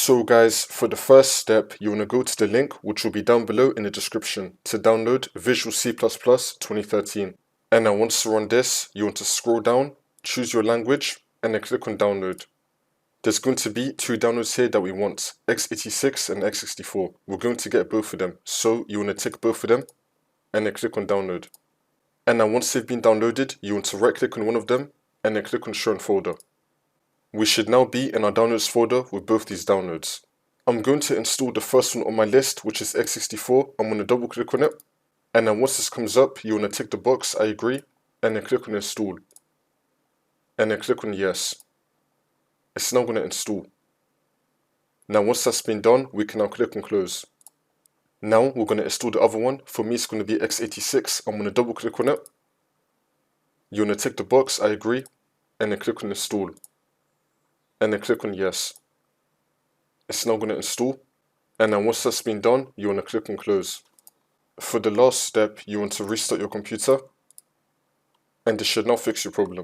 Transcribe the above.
So guys, for the first step, you want to go to the link which will be down below in the description to download Visual C++ 2013. And now once you're on this, you want to scroll down, choose your language, and then click on download. There's going to be two downloads here that we want, x86 and x64. We're going to get both of them, so you want to tick both of them, and then click on download. And now once they've been downloaded, you want to right click on one of them, and then click on show in folder. We should now be in our downloads folder with both these downloads. I'm going to install the first one on my list, which is x64. I'm going to double click on it, and then once this comes up, you want to tick the box, I agree, and then click on install. And then click on yes. It's now going to install. Now once that's been done, we can now click on close. Now we're going to install the other one. For me it's going to be x86. I'm going to double click on it. You want to tick the box, I agree, and then click on install. And then click on yes. It's now going to install. And then once that's been done, you want to click on close. For the last step, you want to restart your computer, and this should now fix your problem.